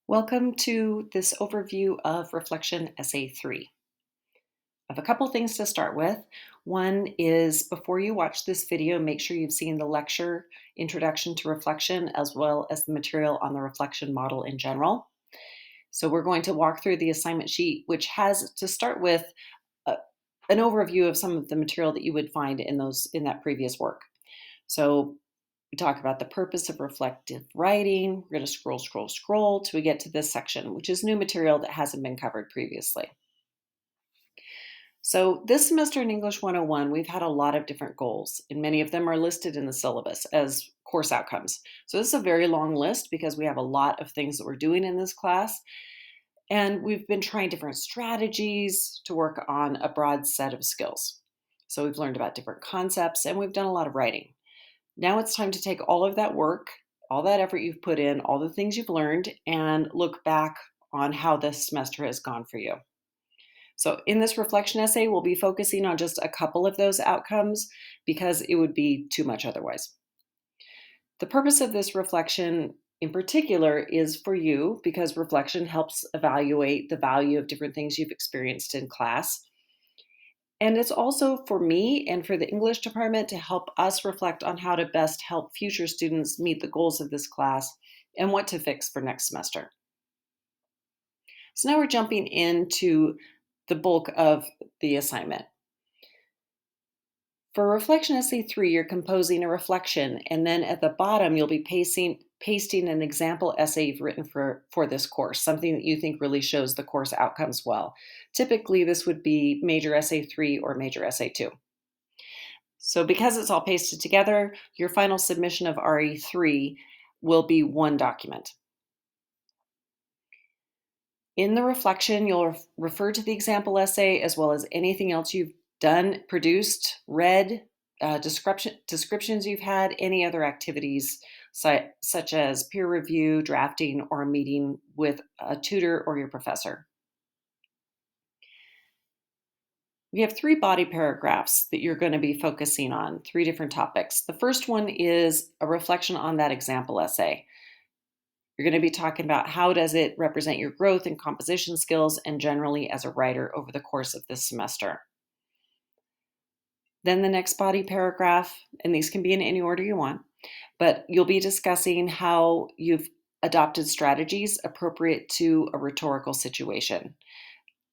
Welcome to this overview of Reflection Essay 3. I have a couple things to start with. One is before you watch this video, make sure you've seen the lecture, Introduction to Reflection, as well as the material on the reflection model in general. So we're going to walk through the assignment sheet, which has to start with an overview of some of the material that you would find in that previous work. So we talk about the purpose of reflective writing. We're going to scroll till we get to this section, which is new material that hasn't been covered previously. So this semester in English 101, we've had a lot of different goals, and many of them are listed in the syllabus as course outcomes. So this is a very long list because we have a lot of things that we're doing in this class, and we've been trying different strategies to work on a broad set of skills. So we've learned about different concepts, and we've done a lot of writing. Now it's time to take all of that work, all that effort you've put in, all the things you've learned, and look back on how this semester has gone for you. So in this reflection essay, we'll be focusing on just a couple of those outcomes because it would be too much otherwise. The purpose of this reflection in particular is for you because reflection helps evaluate the value of different things you've experienced in class. And it's also for me and for the English department to help us reflect on how to best help future students meet the goals of this class and what to fix for next semester. So now we're jumping into the bulk of the assignment. For Reflection Essay 3, you're composing a reflection, and then at the bottom, you'll be pasting an example essay you've written for this course, something that you think really shows the course outcomes well. Typically, this would be Major Essay 3 or Major Essay 2. So because it's all pasted together, your final submission of RE3 will be one document. In the reflection, you'll refer to the example essay as well as anything else you've done, produced, read, descriptions you've had, any other activities such as peer review, drafting, or a meeting with a tutor or your professor. We have 3 body paragraphs that you're going to be focusing on, 3 different topics. The first one is a reflection on that example essay. You're going to be talking about how does it represent your growth and composition skills and generally as a writer over the course of this semester. Then the next body paragraph, and these can be in any order you want, but you'll be discussing how you've adopted strategies appropriate to a rhetorical situation.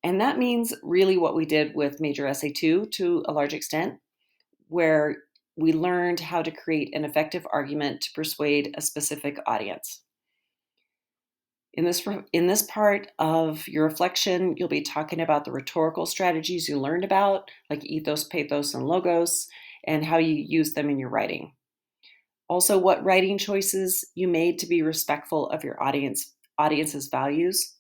And that means really what we did with Major Essay 2 to a large extent, where we learned how to create an effective argument to persuade a specific audience. In this part of your reflection, you'll be talking about the rhetorical strategies you learned about, like ethos, pathos, and logos, and how you use them in your writing. Also, what writing choices you made to be respectful of your audience's values.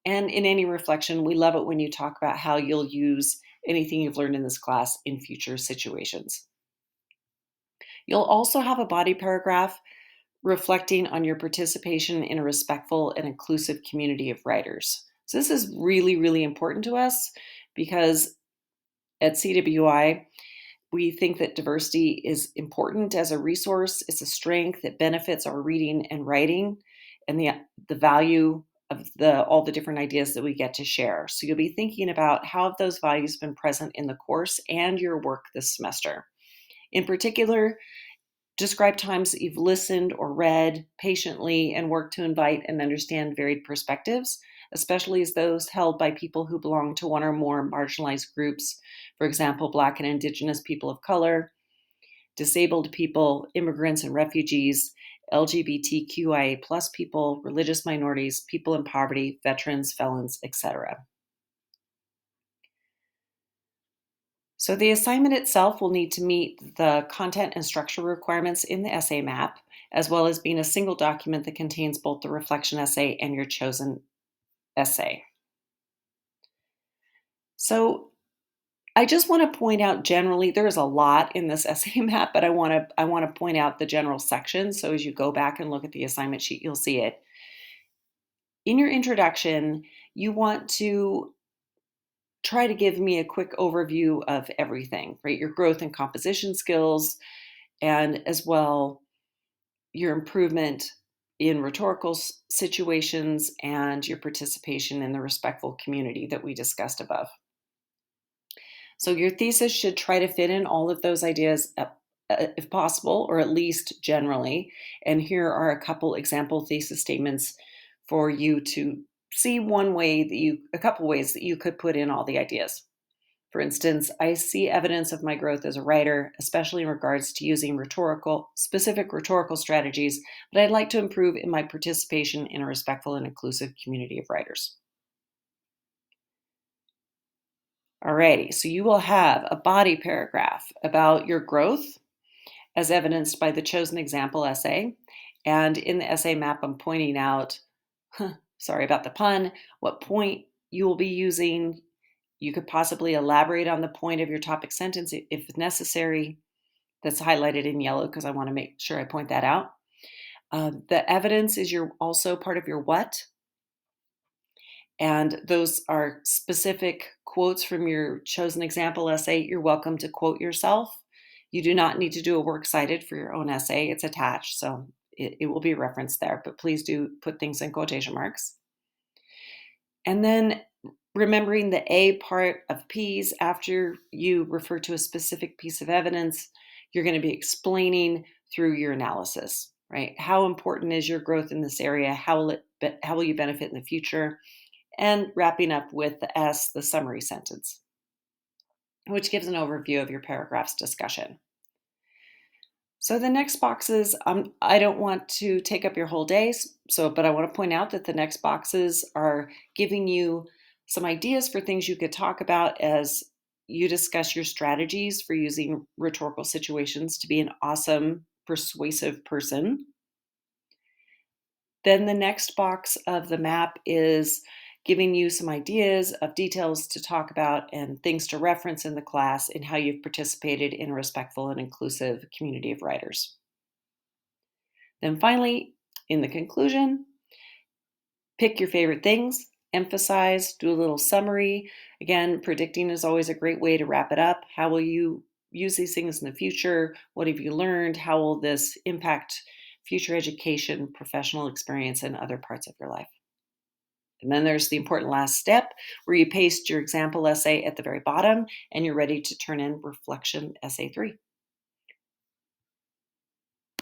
And in any reflection, we love it when you talk about how you'll use anything you've learned in this class in future situations. You'll also have a body paragraph reflecting on your participation in a respectful and inclusive community of writers. So this is really, really important to us because at CWI, we think that diversity is important as a resource. It's a strength that benefits our reading and writing and the value of all the different ideas that we get to share. So you'll be thinking about how have those values been present in the course and your work this semester. In particular, describe times that you've listened or read patiently and worked to invite and understand varied perspectives, especially as those held by people who belong to one or more marginalized groups, for example, Black and Indigenous people of color, disabled people, immigrants and refugees, LGBTQIA+ people, religious minorities, people in poverty, veterans, felons, etc. So the assignment itself will need to meet the content and structure requirements in the essay map, as well as being a single document that contains both the reflection essay and your chosen essay. So I just want to point out generally, there is a lot in this essay map, but I want to point out the general section. So as you go back and look at the assignment sheet, you'll see it. In your introduction, you want to try to give me a quick overview of everything, right? Your growth and composition skills, and as well your improvement in rhetorical situations, and your participation in the respectful community that we discussed above. So your thesis should try to fit in all of those ideas if possible, or at least generally. And here are a couple example thesis statements for you to see a couple ways that you could put in all the ideas. For instance, I see evidence of my growth as a writer, especially in regards to using specific rhetorical strategies, but I'd like to improve in my participation in a respectful and inclusive community of writers. Alrighty, so you will have a body paragraph about your growth as evidenced by the chosen example essay. And in the essay map, I'm pointing out, sorry about the pun, what point you will be using. You could possibly elaborate on the point of your topic sentence if necessary. That's highlighted in yellow because I want to make sure I point that out. The evidence is also part of your what. And those are specific quotes from your chosen example essay. You're welcome to quote yourself. You do not need to do a works cited for your own essay. It's attached, so it will be referenced there, but please do put things in quotation marks. And then remembering the A part of P's, after you refer to a specific piece of evidence, you're going to be explaining through your analysis, right? How important is your growth in this area? How will you benefit in the future? And wrapping up with the S, the summary sentence, which gives an overview of your paragraph's discussion. So the next boxes, I don't want to take up your whole day, but I want to point out that the next boxes are giving you some ideas for things you could talk about as you discuss your strategies for using rhetorical situations to be an awesome, persuasive person. Then the next box of the map is giving you some ideas of details to talk about and things to reference in the class and how you've participated in a respectful and inclusive community of writers. Then finally, in the conclusion, pick your favorite things, emphasize, do a little summary. Again, predicting is always a great way to wrap it up. How will you use these things in the future? What have you learned? How will this impact future education, professional experience, and other parts of your life? And then there's the important last step where you paste your example essay at the very bottom and you're ready to turn in reflection essay 3.